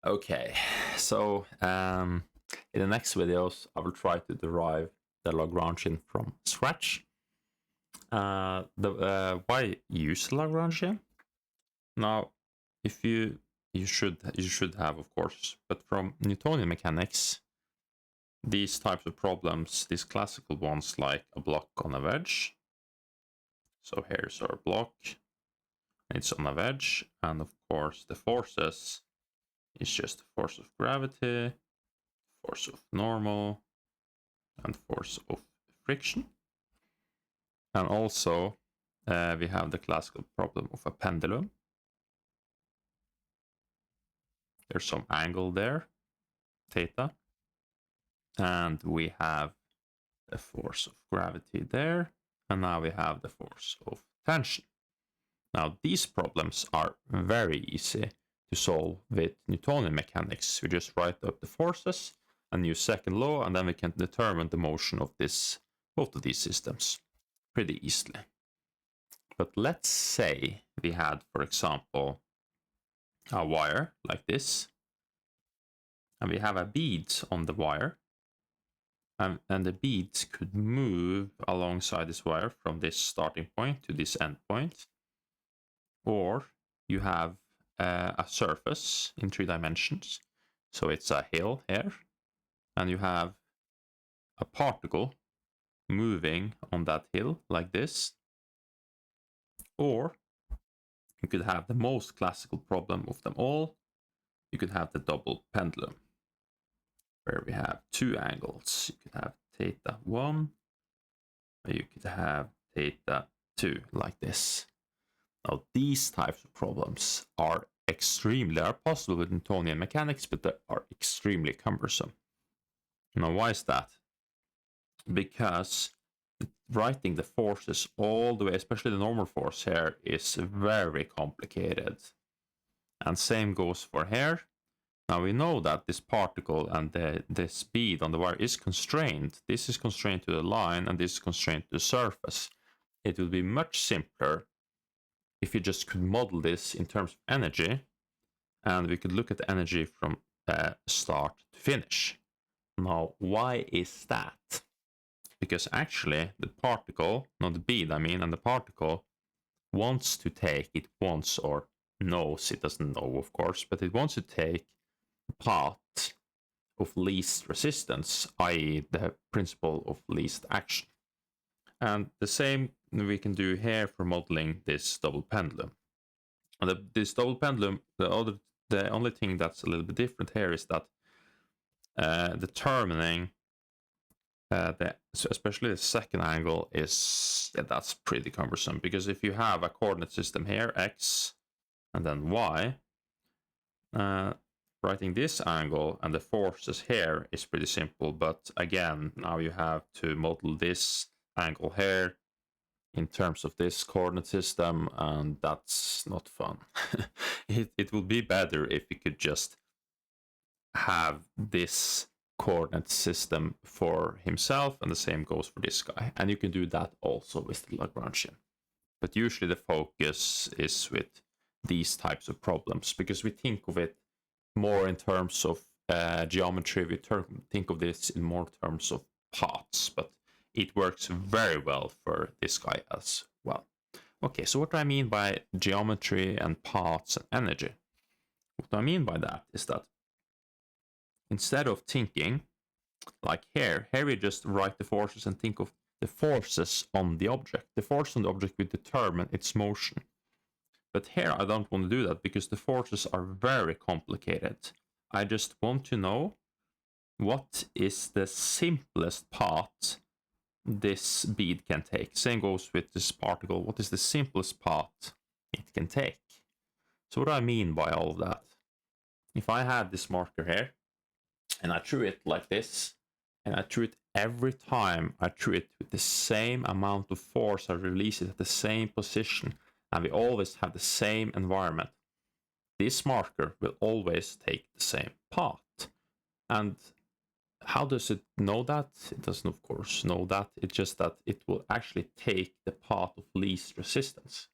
Okay, so in the next videos, I will try to derive the Lagrangian from scratch. Why use Lagrangian? Now, if you should have, of course, but from Newtonian mechanics, these types of problems, these classical ones like a block on a wedge. So here's our block, it's on a wedge, and of course the forces is just the force of gravity, force of normal, and force of friction. And also we have the classical problem of a pendulum. There's some angle there, theta, and we have the force of gravity there, and now we have the force of tension. Now these problems are very easy to solve with Newtonian mechanics. We just write up the forces and use second law, and then we can determine the motion of both of these systems pretty easily. But let's say we had, for example, a wire like this, and we have a bead on the wire, and the beads could move alongside this wire from this starting point to this end point. Or you have a surface in 3 dimensions, so it's a hill here, and you have a particle moving on that hill like this. Or you could have the most classical problem of them all. You could have the double pendulum, where we have 2 angles. You could have theta 1, or you could have theta 2, like this. Now, these types of problems are possible with Newtonian mechanics, but they are extremely cumbersome. Now, why is that? Because writing the forces all the way, especially the normal force here, is very complicated. And same goes for here. Now we know that this particle and the speed on the wire is constrained. This is constrained to the line, and this is constrained to the surface. It would be much simpler if you just could model this in terms of energy, and we could look at the energy from start to finish. Now, why is that? Because actually the particle, not the bead, I mean, and the particle wants to take, it wants or knows, it doesn't know, of course, but it wants to take the path of least resistance, i.e. the principle of least action. And the same we can do here for modeling this double pendulum. And this double pendulum, the only thing that's a little bit different here is that determining especially the second angle is, that's pretty cumbersome, because if you have a coordinate system here, x, and then y, writing this angle and the forces here is pretty simple. But again, now you have to model this angle here in terms of this coordinate system, and that's not fun. It would be better if we could just have this coordinate system for himself, and the same goes for this guy. And you can do that also with the Lagrangian. But usually the focus is with these types of problems, because we think of it more in terms of geometry. We think of this in more terms of paths, but it works very well for this guy as well. Okay, so what do I mean by geometry and paths and energy? What I mean by that is that instead of thinking like here we just write the forces and think of the forces on the object. The force on the object will determine its motion. But here I don't want to do that, because the forces are very complicated. I just want to know what is the simplest path this bead can take. Same goes with this particle. What is the simplest path it can take? So what do I mean by all of that? If I had this marker here, and I threw it like this, and I threw it every time I threw it with the same amount of force, I release it at the same position, and we always have the same environment, this marker will always take the same path. And how does it know that? It doesn't, of course, know that. It's just that it will actually take the path of least resistance.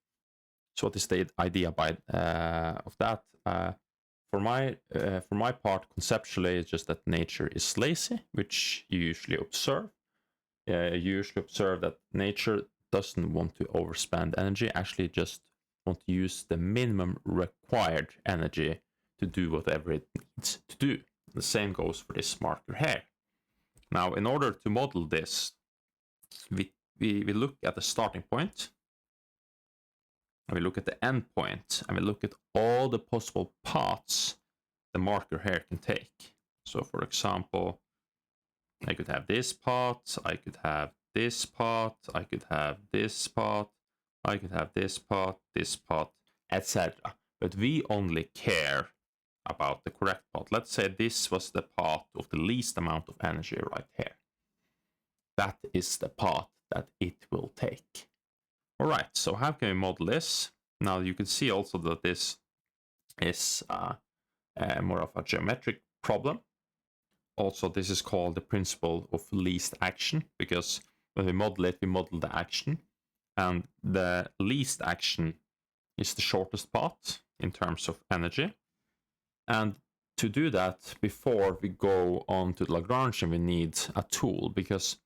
So what is the idea of that? for my part, conceptually, it's just that nature is lazy, which you usually observe. You usually observe that nature doesn't want to overspend energy, actually just want to use the minimum required energy to do whatever it needs to do. The same goes for this marker here. Now, in order to model this, we look at the starting point, and we look at the end point, and we look at all the possible paths the marker here can take. So, for example, I could have this path, I could have this path, I could have this path, I could have this path, etc. But we only care about the correct path. Let's say this was the path of the least amount of energy right here. That is the path that it will take. All right, so how can we model this? Now you can see also that this is more of a geometric problem. Also, this is called the principle of least action, because when we model it, we model the action, and the least action is the shortest path in terms of energy. And to do that, before we go on to Lagrangian, we need a tool, because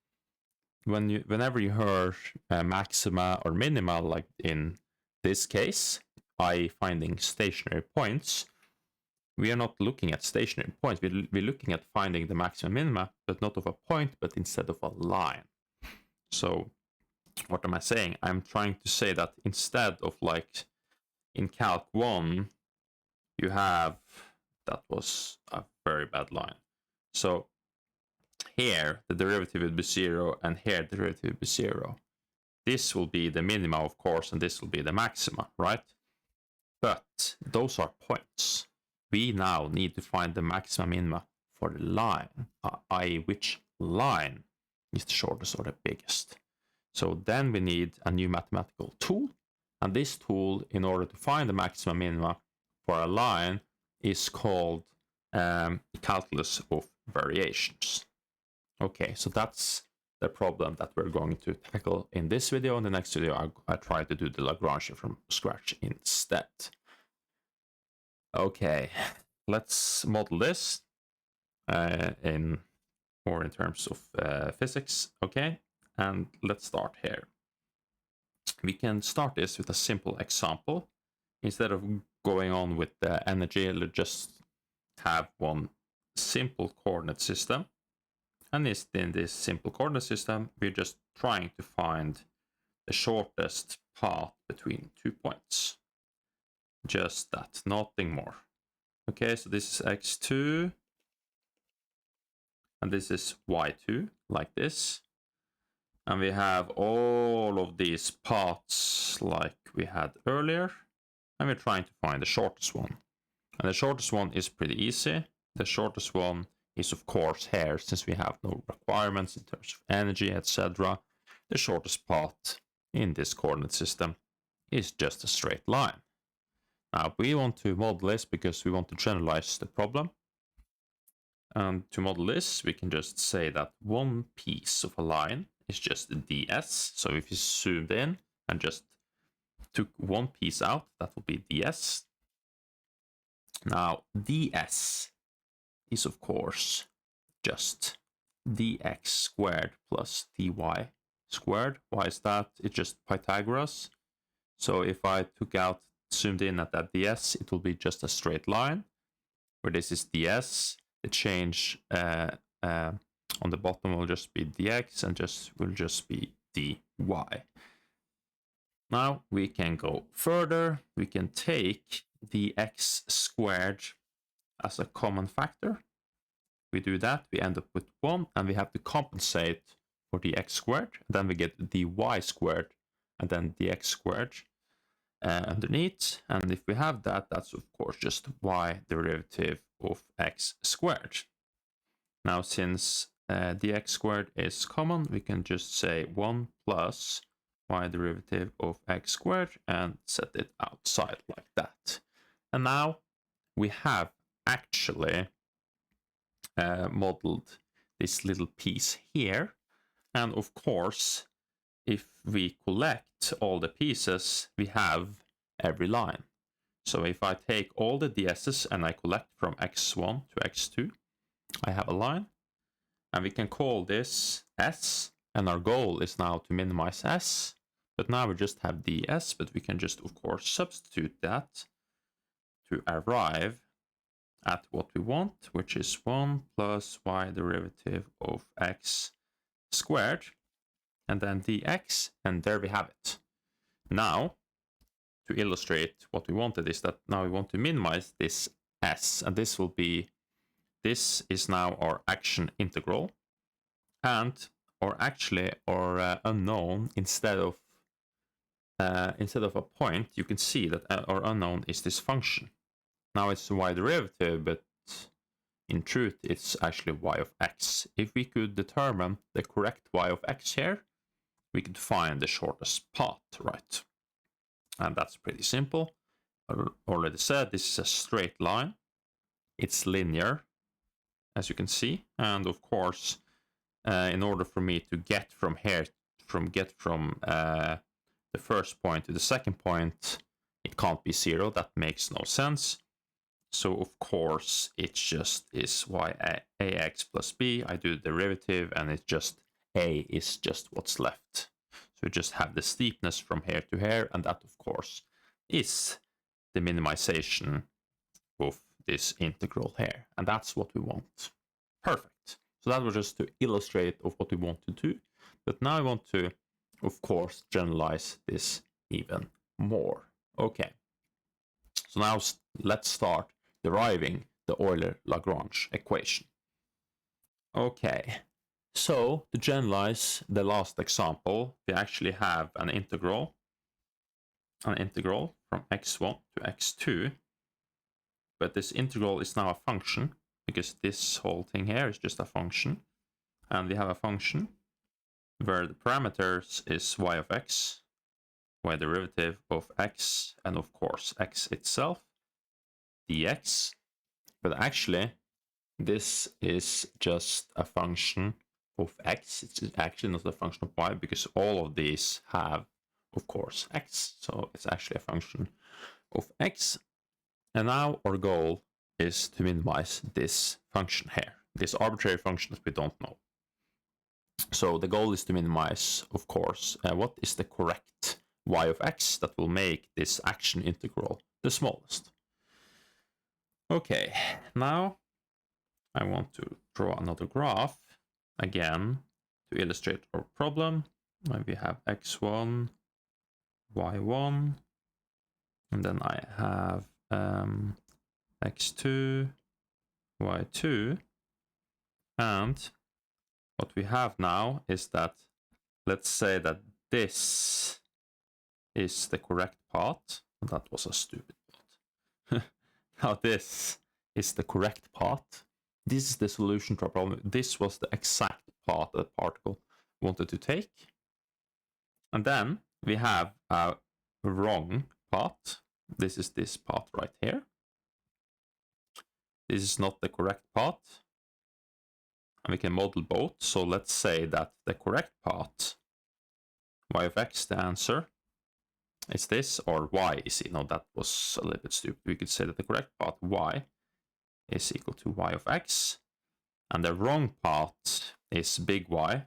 whenever you hear maxima or minima, like in this case, i.e. finding stationary points, we are not looking at stationary points. We're looking at finding the maximum minima, but not of a point, but instead of a line. So what am I saying? I'm trying to say that instead of, like in Calc 1, you have, that was a very bad line. So here the derivative will be 0, and here the derivative will be 0. This will be the minima, of course, and this will be the maxima, right? But those are points. We now need to find the maximum minima for the line, i.e. which line is the shortest or the biggest. So then we need a new mathematical tool, and this tool, in order to find the maximum minima for a line, is called calculus of variations. Okay, so that's the problem that we're going to tackle in this video. In the next video, I try to do the Lagrangian from scratch instead. Okay, let's model this in terms of physics. Okay, and let's start here. We can start this with a simple example. Instead of going on with the energy, let's just have one simple coordinate system. And in this simple coordinate system, we're just trying to find the shortest path between 2 points. Just that, nothing more. Okay, so this is x2, and this is y2, like this. And we have all of these paths like we had earlier, and we're trying to find the shortest one. And the shortest one is pretty easy. The shortest one is, of course, here, since we have no requirements in terms of energy, etc. The shortest path in this coordinate system is just a straight line. Now, we want to model this because we want to generalize the problem. And to model this, we can just say that one piece of a line is just ds. So if you zoomed in and just took one piece out, that will be ds. Now, ds is, of course, just dx squared plus dy squared. Why is that? It's just Pythagoras. So if I zoomed in at that ds, it will be just a straight line, where this is ds. The change on the bottom will just be dx, and will just be dy. Now we can go further. We can take the x squared as a common factor. We do that, we end up with 1, and we have to compensate for the x squared. Then we get the y squared, and then the x squared underneath. And if we have that, that's of course just y derivative of x squared. Now, since the x squared is common, we can just say 1 plus y derivative of x squared and set it outside like that. And now we have actually modeled this little piece here. And of course, if we collect all the pieces, we have every line. So if I take all the DS's and I collect from x1 to x2, I have a line. And we can call this S. And our goal is now to minimize S. But now we just have ds, but we can just, of course, substitute that to arrive at what we want, which is 1 plus y derivative of x squared, and then dx, and there we have it. Now, to illustrate what we wanted is that now we want to minimize this s, and this is now our action integral, and our unknown, instead of a point, you can see that our unknown is this function. Now it's y derivative, but in truth, it's actually y of x. If we could determine the correct y of x here, we could find the shortest path, right? And that's pretty simple. I already said this is a straight line. It's linear, as you can see. And of course, in order for me to get from here, from the first point to the second point, it can't be 0. That makes no sense. So of course, it just is ax plus b. I do the derivative, and it's just a is just what's left. So we just have the steepness from here to here, and that of course is the minimization of this integral here, and that's what we want. Perfect. So that was just to illustrate of what we want to do, but now I want to, of course, generalize this even more. Okay. So now let's start deriving the Euler-Lagrange equation. Okay, so to generalize the last example, we actually have an integral from x1 to x2, but this integral is now a function, because this whole thing here is just a function, and we have a function where the parameters is y of x, y derivative of x, and of course x itself, dx. But actually, this is just a function of x. It's actually not a function of y, because all of these have, of course, x. So it's actually a function of x. And now our goal is to minimize this function here, this arbitrary function that we don't know. So the goal is to minimize, of course, what is the correct y of x that will make this action integral the smallest. Okay, now I want to draw another graph again to illustrate our problem. We have x1, y1, and then I have x2, y2, and what we have now is that, let's say that this is the correct path. That was a stupid path. Now this is the correct path. This is the solution to our problem. This was the exact path that the particle wanted to take. And then we have a wrong path. This is this path right here. This is not the correct path. And we can model both. So let's say that the correct path, y of x, the answer, is this, or y is, that was a little bit stupid. We could say that the correct path, y, is equal to y of x, and the wrong path is big Y.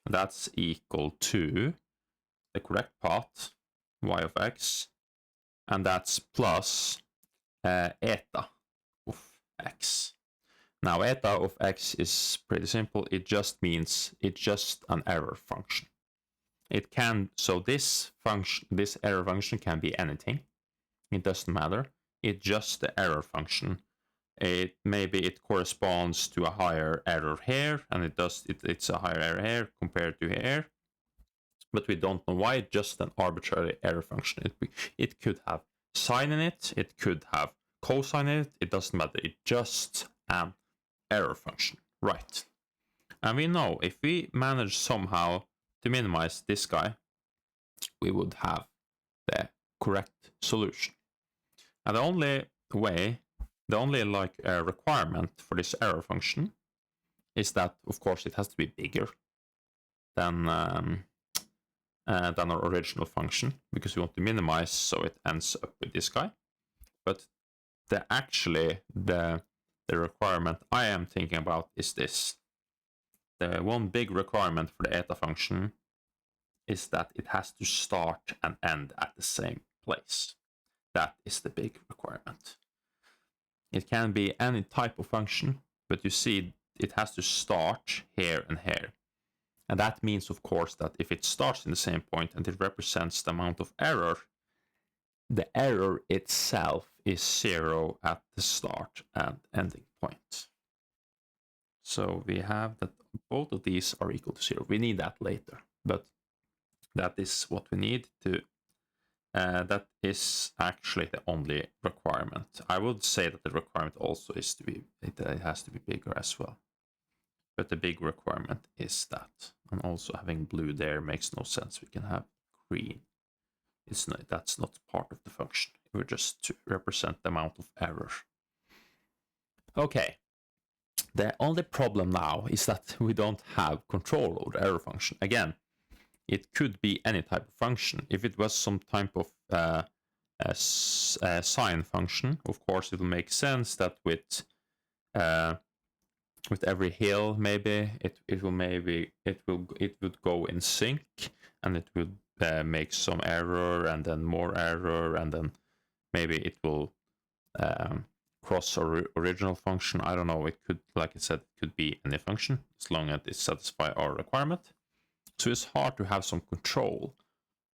That's equal to the correct path, y of x, and that's plus eta of x. Now eta of x is pretty simple. It just means it's just an error function. It can, so this function, this error function can be anything. It doesn't matter. It's just the error function. Maybe it corresponds to a higher error here, and it's a higher error here compared to here. But we don't know why. It's just an arbitrary error function. It could have sine in it. It could have cosine in it. It doesn't matter. It's just an error function, right? And we know if we manage somehow to minimize this guy, we would have the correct solution. And the only way, the only requirement for this error function is that, of course, it has to be bigger than than our original function, because we want to minimize so it ends up with this guy. But the requirement I am thinking about is this. The one big requirement for the eta function is that it has to start and end at the same place. That is the big requirement. It can be any type of function, but you see it has to start here and here. And that means, of course, that if it starts in the same point and it represents the amount of error, the error itself is 0 at the start and ending point. So we have that both of these are equal to 0. We need that later, but that is what we need to. That is actually the only requirement. I would say that the requirement also is to be, it has to be bigger as well. But the big requirement is that. And also having blue there makes no sense. We can have green. That's not part of the function. We're just to represent the amount of error. Okay. The only problem now is that we don't have control over the error function. Again, it could be any type of function. If it was some type of sine function, of course, it will make sense that with every hill, maybe it would go in sync, and it would make some error, and then more error, and then maybe it will cross our original function. I don't know. It could, like I said, it could be any function as long as it satisfies our requirement. So it's hard to have some control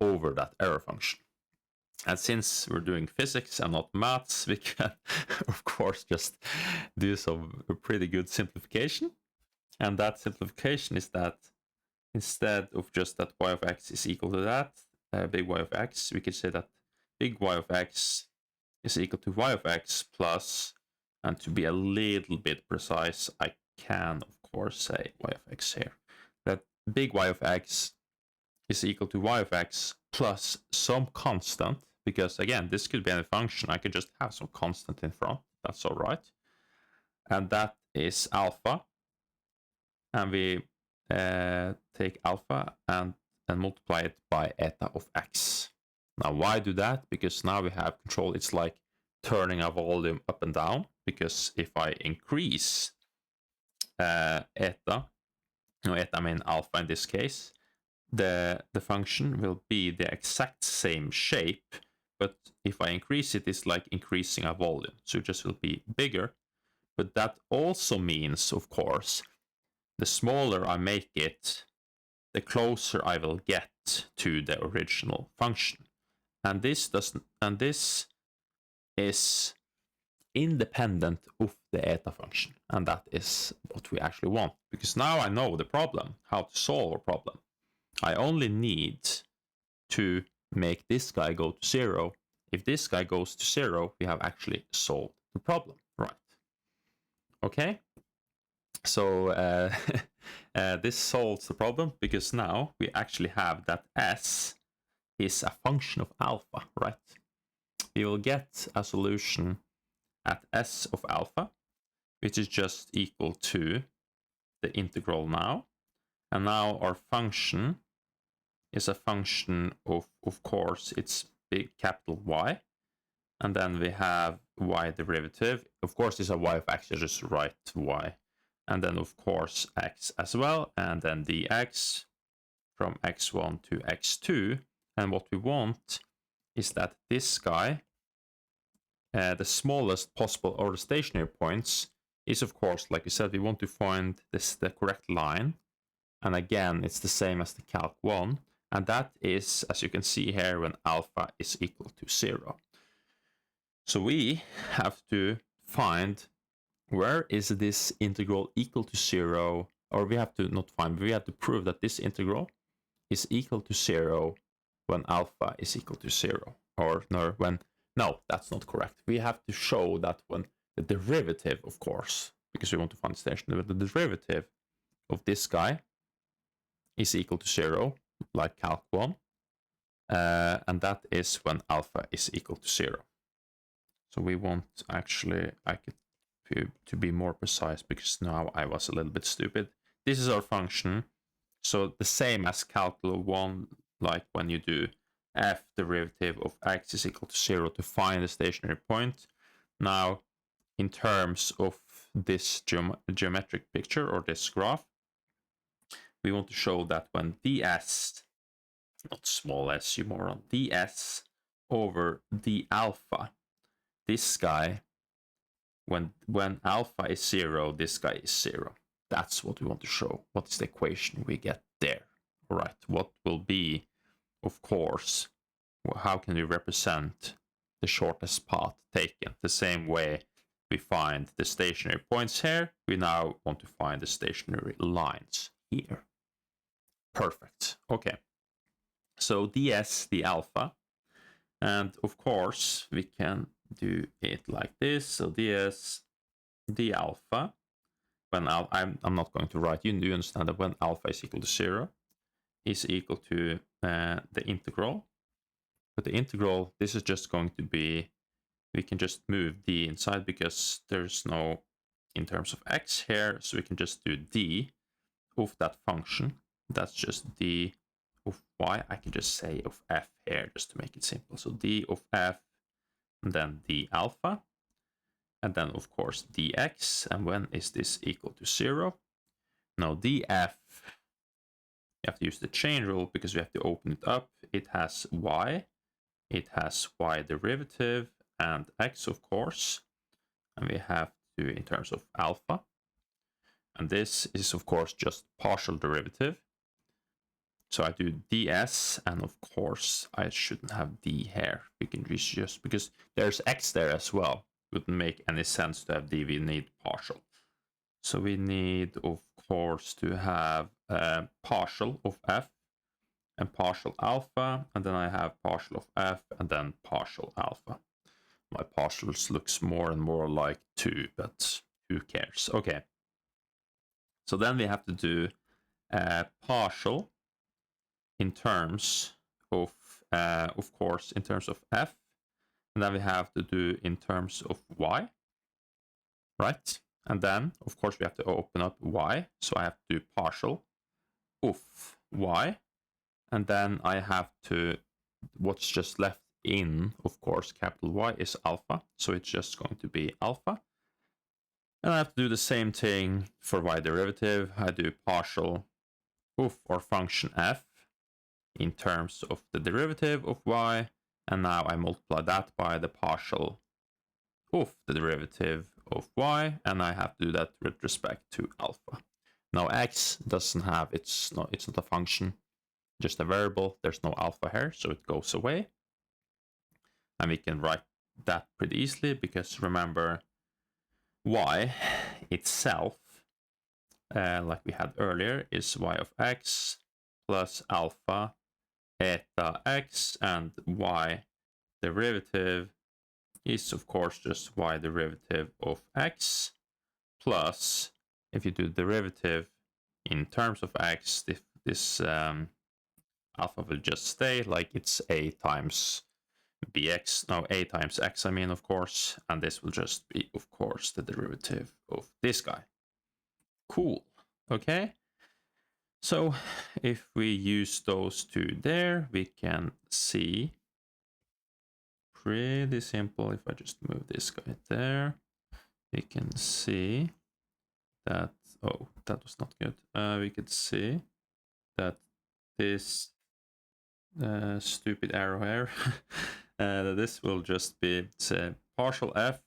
over that error function. And since we're doing physics and not maths, we can, of course, just do some pretty good simplification. And that simplification is that instead of just that y of x is equal to that, big Y of x, we could say that big Y of x is equal to y of x plus, and to be a little bit precise, I can, of course, say y of x here. That big Y of x is equal to y of x plus some constant, because again, this could be any function. I could just have some constant in front. That's all right. And that is alpha. And we take alpha and multiply it by eta of x. Now, why do that? Because now we have control. It's like turning a volume up and down, because if I increase eta, I mean alpha in this case, the function will be the exact same shape, but if I increase it, it's like increasing a volume, so it just will be bigger. But that also means, of course, the smaller I make it, the closer I will get to the original function. And this is independent of the eta function, and that is what we actually want, because now I know the problem, how to solve a problem. I only need to make this guy go to 0. If this guy goes to 0, we have actually solved the problem, right? Okay, so this solves the problem, because now we actually have that s is a function of alpha, right? We will get a solution at s of alpha, which is just equal to the integral now. And now our function is a function of course, it's big capital Y. And then we have y derivative. Of course, this is a y of x, just write y. And then, of course, x as well. And then dx from x1 to x2. And what we want is that this guy, the smallest possible, or the stationary points, is, of course, like we said, we want to find the correct line. And again, it's the same as the calc 1. And that is, as you can see here, when alpha is equal to 0. So we have to find where is this integral equal to 0, or we have to not find, but we have to prove that this integral is equal to 0 when alpha is equal to 0. Or no, that's not correct. We have to show that when the derivative, of course, because we want to find the station, the derivative of this guy is equal to 0, like calc 1, and that is when alpha is equal to 0. So we want, actually, I could to be more precise, because now I was a little bit stupid. This is our function. So the same as calc 1, like when you do f derivative of x is equal to 0 to find the stationary point. Now, in terms of this geometric picture or this graph, we want to show that when ds, not small s, you moron, ds over d alpha, this guy, when alpha is 0, this guy is 0. That's what we want to show. What is the equation we get there? All right, what will be, of course, how can we represent the shortest path taken? The same way we find the stationary points here, we now want to find the stationary lines here. Perfect. Okay. So ds, the alpha, and of course we can do it like this. So ds, the alpha, when I'm not going to write, you do understand that when alpha is equal to 0 is equal to the integral. But the integral, this is just going to be, we can just move d inside because there's no, in terms of x here, so we can just do d of that function. That's just d of y. I can just say of f here just to make it simple. So d of f, and then d alpha, and then of course dx. And when is this equal to 0? Now df, you have to use the chain rule because we have to open it up. It has y, it has y derivative, and x, of course. And we have to, in terms of alpha. And this is, of course, just partial derivative. So I do ds, and of course, I shouldn't have d here. We can just, because there's x there as well. Wouldn't make any sense to have d, we need partial. So we need, of course, to have partial of f and partial alpha, and then I have partial of f and then partial alpha. My partials looks more and more like 2, but who cares? Okay. So then we have to do partial in terms of course, in terms of f, and then we have to do in terms of y, right? And then, of course, we have to open up y, so I have to do partial of y, and then I have to, what's just left in, of course, capital Y is alpha, so it's just going to be alpha. And I have to do the same thing for y derivative. I do partial of or function f in terms of the derivative of y, and now I multiply that by the partial of the derivative of y, and I have to do that with respect to alpha. Now x doesn't have, it's not a function, just a variable. There's no alpha here, so it goes away. And we can write that pretty easily because remember, y itself, like we had earlier, is y of x plus alpha eta x, and y derivative is of course just y derivative of x plus, if you do derivative in terms of x, this alpha will just stay like it's a times bx, no, a times x, I mean, of course, and this will just be, of course, the derivative of this guy. Cool. Okay. So if we use those two there, we can see pretty simple. If I just move this guy there, we can see that, oh, that was not good. We could see that this stupid arrow here, this will just be, say, partial f,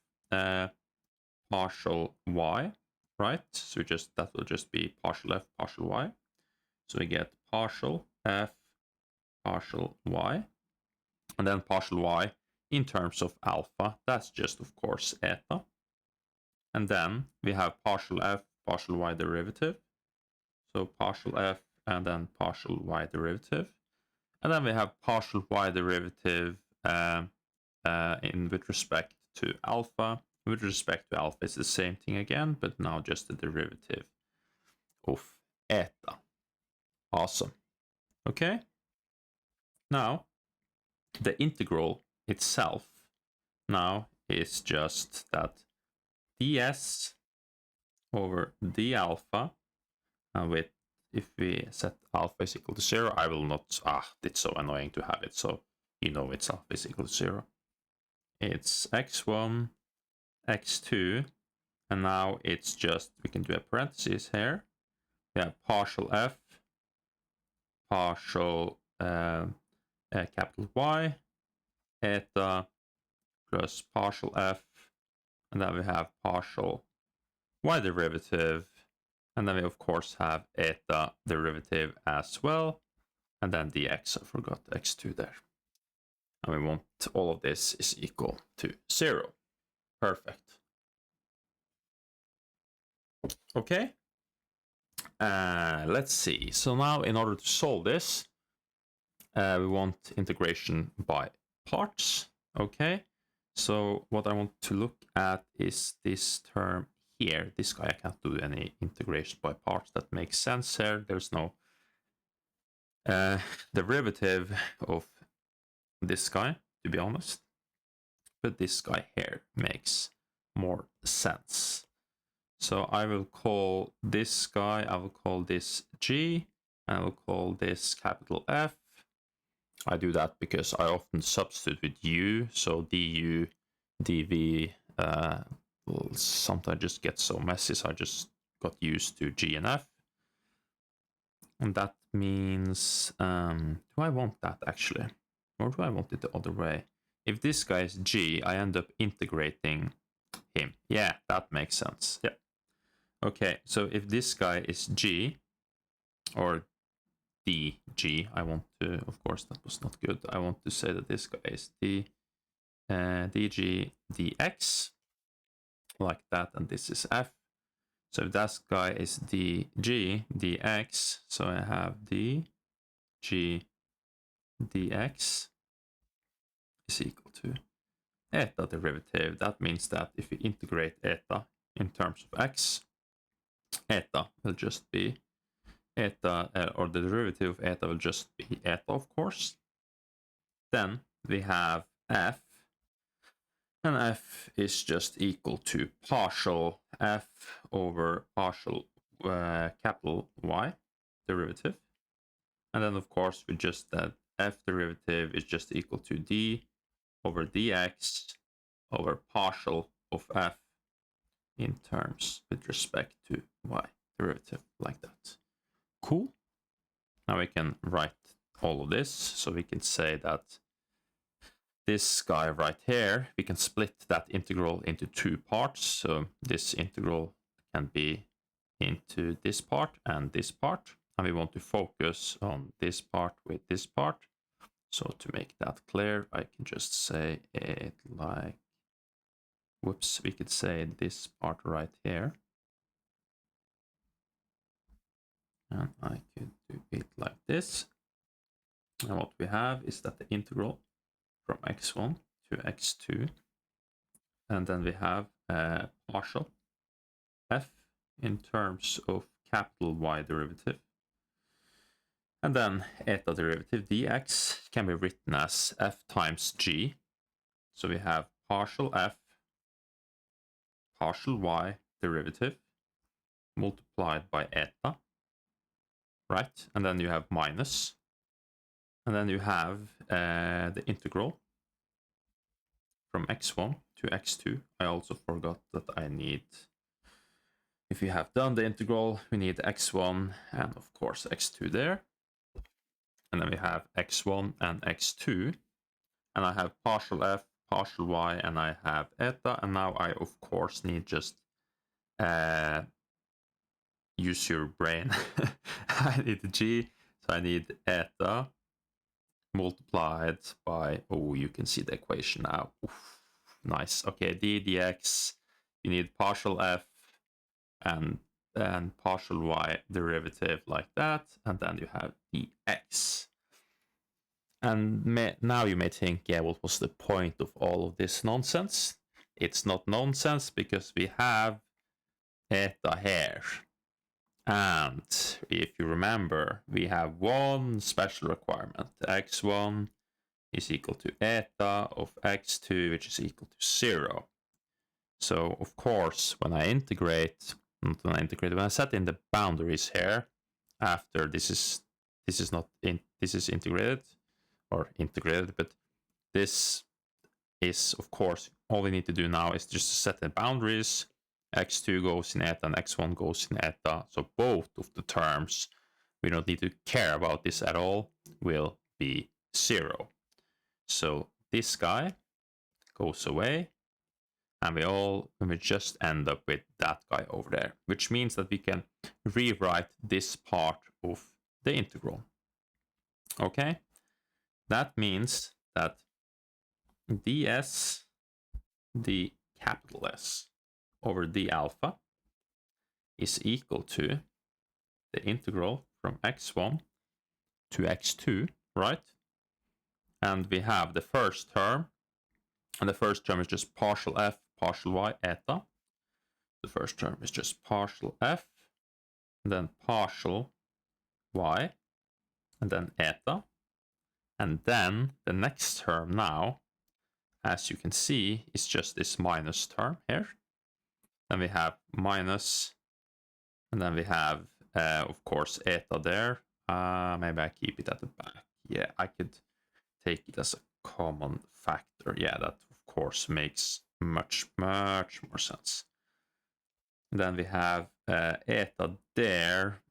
partial y, right? So just, that will just be partial f, partial y. So we get partial f, partial y, and then partial y in terms of alpha. That's just, of course, eta. And then we have partial f, partial y derivative. So partial f and then partial y derivative. And then we have partial y derivative with respect to alpha. With respect to alpha, it's the same thing again, but now just the derivative of eta. Awesome. Okay. Now, the integral itself now is just that ds over d alpha with if we set alpha is equal to 0, I will not, it's so annoying to have it, so you know it's alpha is equal to 0. It's x1, x2, and now it's just, we can do a parenthesis here. We have partial f, partial capital Y, eta plus partial f, and then we have partial y derivative, and then we of course have eta derivative as well, and then dx, I forgot x2 there. And we want all of this is equal to 0. Perfect. Okay. Let's see. So now in order to solve this, we want integration by parts. Okay. So what I want to look at is this term here. This guy, I can't do any integration by parts. That makes sense here. There's no derivative of this guy, to be honest. But this guy here makes more sense. So I will call this guy, I will call this G, and I will call this capital F. I do that because I often substitute with U, so du, dv, will sometimes just get so messy, so I just got used to G and F. And that means, do I want that actually? Or do I want it the other way? If this guy is G, I end up integrating him. Yeah, that makes sense. Yeah. Okay, so if this guy is G, or dg, I want to, of course, that was not good. I want to say that this guy is dg dx, like that, and this is f. So if that guy is dg dx, so I have dg dx is equal to eta derivative. That means that if we integrate eta in terms of x, eta will just be eta, or the derivative of eta will just be eta, of course. Then we have f, and f is just equal to partial f over partial capital Y derivative. And then, of course, we just that f derivative is just equal to d over dx over partial of f in terms with respect to y derivative, like that. Cool. Now we can write all of this, so we can say that this guy right here, we can split that integral into two parts. So this integral can be into this part and this part, and we want to focus on this part with this part. So to make that clear, I can just say it like, whoops, we could say this part right here. And I could do it like this. And what we have is that the integral from x1 to x2, and then we have partial f in terms of capital Y derivative, and then eta derivative dx can be written as f times g. So we have partial f, partial y derivative multiplied by eta, right? And then you have minus, and then you have the integral from x1 to x2. I also forgot that I need, if we have done the integral, we need x1 and of course x2 there. And then we have x1 and x2. And I have partial f, partial y, and I have eta. And now I, of course, need just use your brain. I need g, so I need eta multiplied by, oh, you can see the equation now. Oof, nice. Okay, d dx, you need partial f and partial y derivative like that, and then you have dx. And now you may think, yeah, what was the point of all of this nonsense? It's not nonsense because we have eta here. And if you remember, we have one special requirement. x1 is equal to eta of x2, which is equal to 0. So, of course, when I set in the boundaries here, after this is integrated, but this is, of course, all we need to do now is just set the boundaries. X2 goes in eta and x1 goes in eta. So both of the terms, we don't need to care about this at all, will be 0. So this guy goes away, and we just end up with that guy over there, which means that we can rewrite this part of the integral. Okay, that means that ds, d capital S over d alpha is equal to the integral from x1 to x2, right? And we have the first term, and the first term is just partial f, partial y, eta. The first term is just partial f, and then partial y, and then eta. And then the next term now, as you can see, is just this minus term here. Then we have minus, and then we have, of course, eta there. Maybe I keep it at the back. Yeah, I could take it as a common factor. Yeah, that of course makes much more sense. And then we have eta there,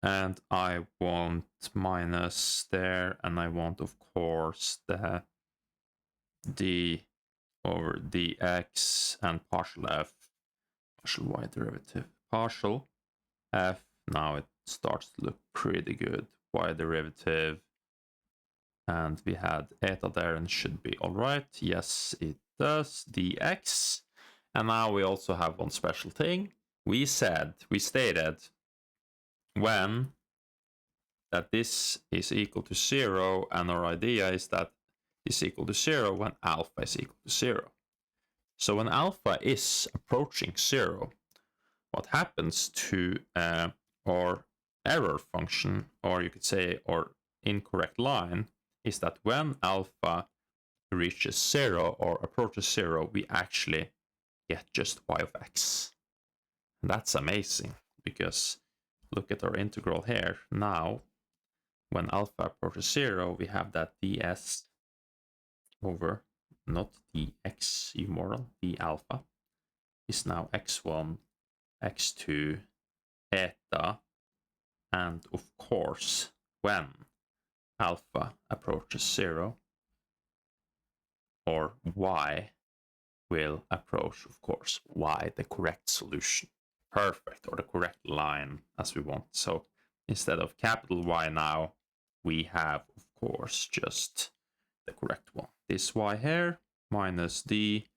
and I want minus there, and I want, of course, the d over dx and partial f, partial y derivative, partial f. Now it starts to look pretty good. Y derivative, and we had eta there, and should be all right. Yes, it does. Dx, and now we also have one special thing. We stated when that this is equal to 0, and our idea is that is equal to 0 when alpha is equal to 0. So when alpha is approaching 0, what happens to our error function, or you could say our incorrect line, is that when alpha reaches 0 or approaches 0, we actually get just y of x. And that's amazing, because look at our integral here. Now, when alpha approaches 0, we have that ds over, not dx, you moral, d alpha, is now x1, x2, eta, and of course, when alpha approaches 0, or y will approach, of course, y, the correct solution. Perfect, or the correct line, as we want. So instead of capital Y now, we have, of course, just the correct one. This y here, minus d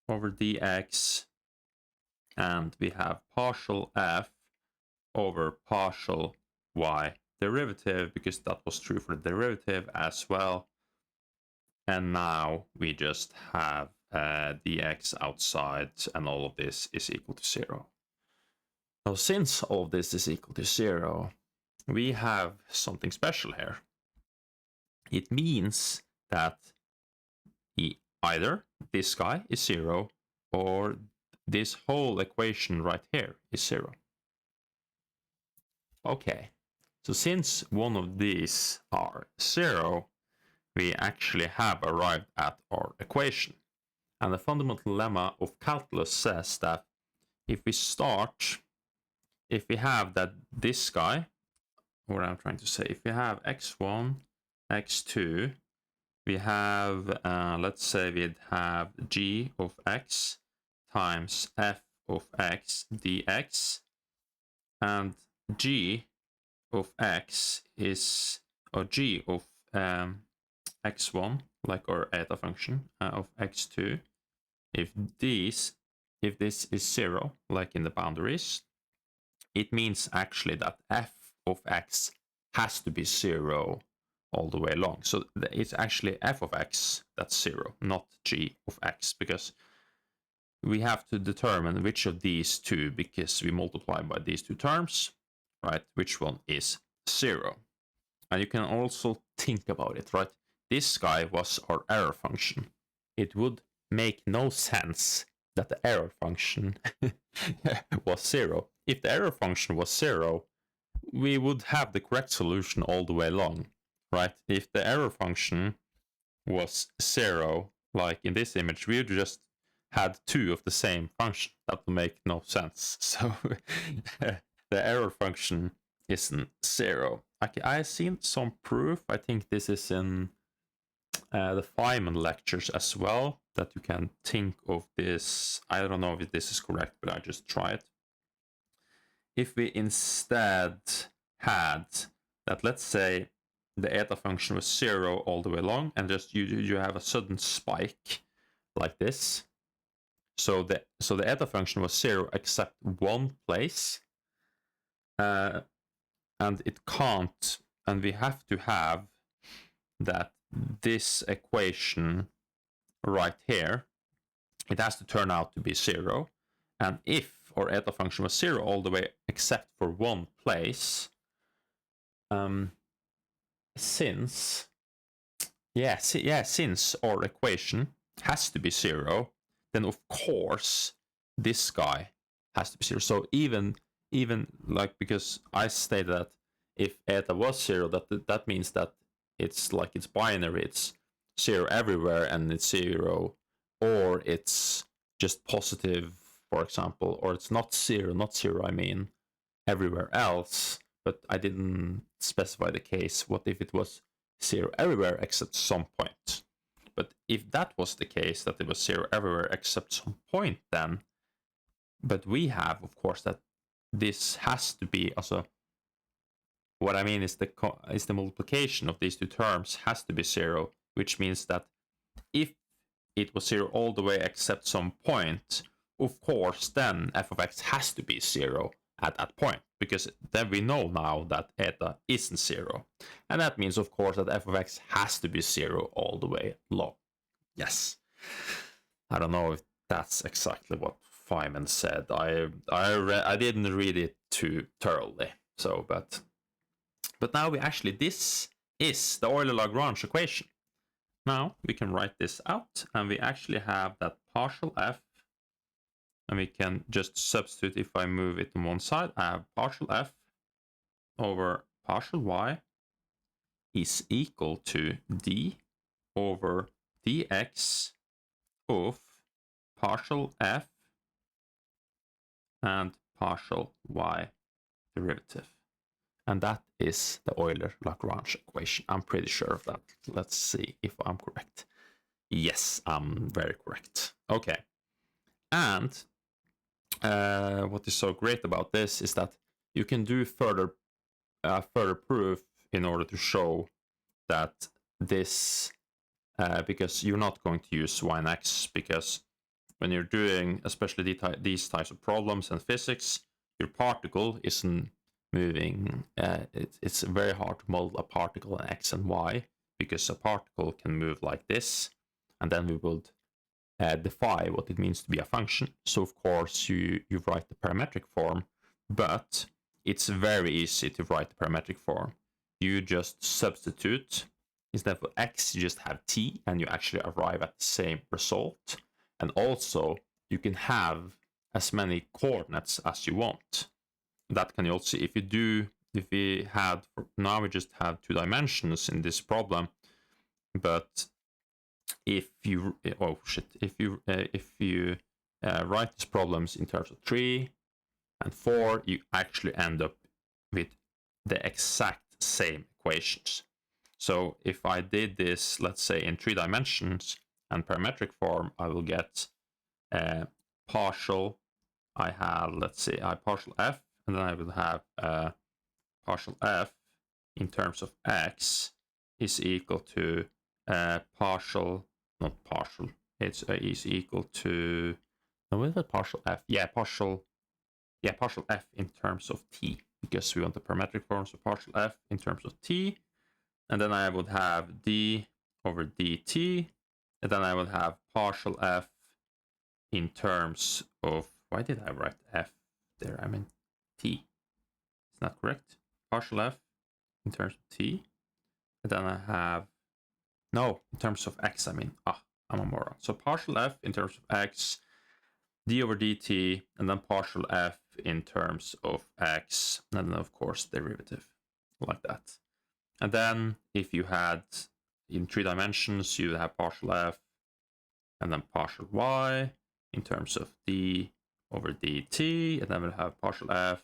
over dx, and we have partial f over partial y derivative, because that was true for the derivative as well. And now we just have dx outside, and all of this is equal to 0. Now, since all of this is equal to 0, we have something special here. It means that either this guy is 0, or this whole equation right here is 0. Okay, so since one of these are 0, we actually have arrived at our equation. And the fundamental lemma of calculus says that if we have that this guy, what I'm trying to say, if we have x1, x2, we have, let's say we'd have g of x times f of x dx, and g of x is, or g of x1, like our eta function, of x2, if this is 0, like in the boundaries, it means actually that f of x has to be 0 all the way along. So it's actually f of x that's 0, not g of x, because we have to determine which of these two, because we multiply by these two terms, right, which one is 0. And you can also think about it, right? This guy was our error function. It would make no sense that the error function was 0. If the error function was 0, we would have the correct solution all the way along, right? If the error function was 0, like in this image, we would just had 2 of the same function. That would make no sense. So the error function isn't 0. I've seen some proof. I think this is in the Feynman lectures as well, that you can think of this. I don't know if this is correct, but I just try it. If we instead had that, let's say the eta function was 0 all the way along, and just you have a sudden spike like this. So the eta function was 0 except one place, and it can't, and we have to have that this equation right here, it has to turn out to be 0. And if our eta function was 0 all the way except for one place, since our equation has to be 0, then of course this guy has to be 0. So even like, because I stated that if eta was 0, that means that it's like it's binary, it's 0 everywhere and it's 0, or it's just positive, for example, or it's not 0, I mean everywhere else. But I didn't specify the case. What if it was 0 everywhere except some point? But if that was the case, that it was 0 everywhere except some point, then, but we have, of course, that this has to be also, what I mean is the multiplication of these two terms has to be 0, which means that if it was 0 all the way except some point, of course, then f of x has to be 0 at that point, because then we know now that eta isn't 0. And that means, of course, that f of x has to be 0 all the way along. Yes. I don't know if that's exactly what Feynman said. I didn't read it too thoroughly. So, but now we actually, this is the Euler-Lagrange equation. Now we can write this out, and we actually have that partial f, and we can just substitute. If I move it on one side, I have partial f over partial y is equal to d over dx of partial f and partial y derivative. And that is the Euler-Lagrange equation. I'm pretty sure of that. Let's see if I'm correct. Yes, I'm very correct. Okay. And what is so great about this is that you can do further proof in order to show that this, because you're not going to use y and x, because when you're doing especially these types of problems in physics, your particle isn't moving. It's very hard to model a particle in x and y, because a particle can move like this, and then we would define what it means to be a function. So of course you write the parametric form, but it's very easy to write the parametric form. You just substitute. Instead of x, you just have t, and you actually arrive at the same result. And also, you can have as many coordinates as you want. That can you also see. If we had, now we just have 2 dimensions in this problem, but if you write these problems in terms of 3 and 4, you actually end up with the exact same equations. So if I did this, let's say in 3 dimensions and parametric form, I will get partial. I have, let's say, I partial f, and then I will have partial f in terms of x is equal to partial, not partial. It's is equal to, no, what is it, partial f? Yeah, partial f in terms of t, because we want the parametric form. So partial f in terms of t, and then I would have d over dt, and then I would have partial f in terms of, why did I write f there? I mean t. It's not correct. Partial f in terms of t, and then I have, no, in terms of x, I mean, I'm a moron. So partial f in terms of x, d over dt, and then partial f in terms of x, and then of course derivative, like that. And then if you had in 3 dimensions, you have partial f and then partial y in terms of d over dt, and then we'll have partial f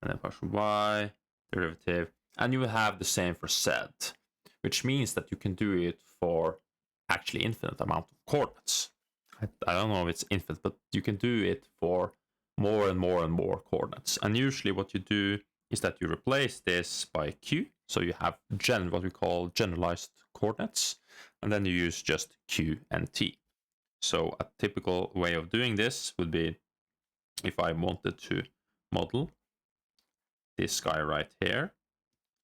and then partial y derivative, and you will have the same for z, which means that you can do it for actually infinite amount of coordinates. I don't know if it's infinite, but you can do it for more and more and more coordinates. And usually what you do is that you replace this by q, so you have what we call generalized coordinates, and then you use just q and t. So a typical way of doing this would be if I wanted to model this guy right here.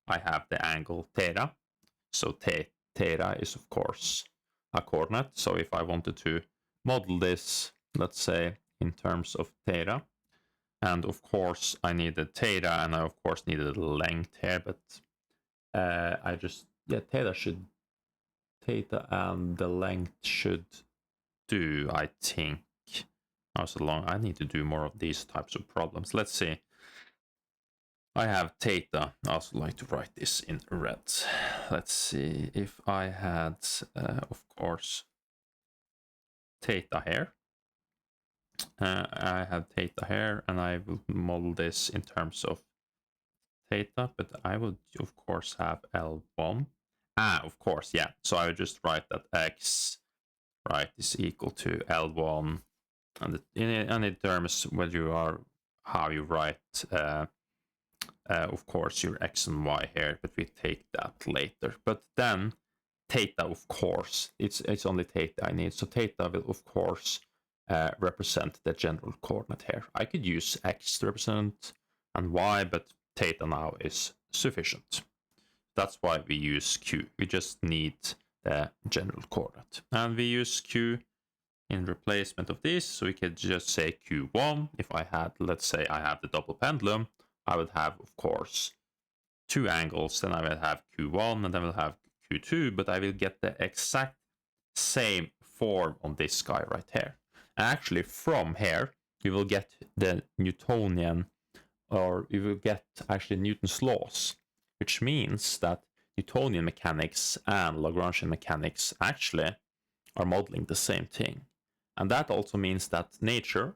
I have the angle theta, so theta is of course a coordinate. So if I wanted to model this, let's say in terms of theta, and of course I needed theta, and I of course needed length here, but theta and the length should do, I think. I need to do more of these types of problems. Let's see. I have theta. I also like to write this in red. Let's see if I had, of course, theta here. I have theta here, and I will model this in terms of theta, but I would, of course, have L1. Of course, yeah. So I would just write that x, right, is equal to L1. And in terms where you are, how you write, of course, your x and y here, but we take that later. But then theta, of course, it's only theta I need. So theta will, of course, represent the general coordinate here. I could use x to represent and y, but theta now is sufficient. That's why we use q. We just need the general coordinate. And we use q in replacement of this, so we could just say q1. If I had, let's say I have the double pendulum, I would have, of course, 2 angles, then I will have q1, and then we'll have q2, but I will get the exact same form on this guy right here. And actually, from here, you will get the Newtonian, or you will get actually Newton's laws, which means that Newtonian mechanics and Lagrangian mechanics actually are modeling the same thing. And that also means that nature,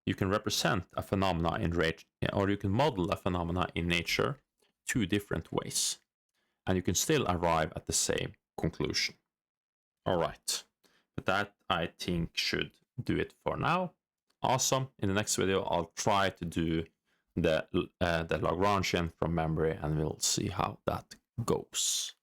you can represent a phenomena in nature, or you can model a phenomena in nature 2 different ways. And you can still arrive at the same conclusion. All right. But that, I think, should do it for now. Awesome. In the next video, I'll try to do the Lagrangian from memory, and we'll see how that goes.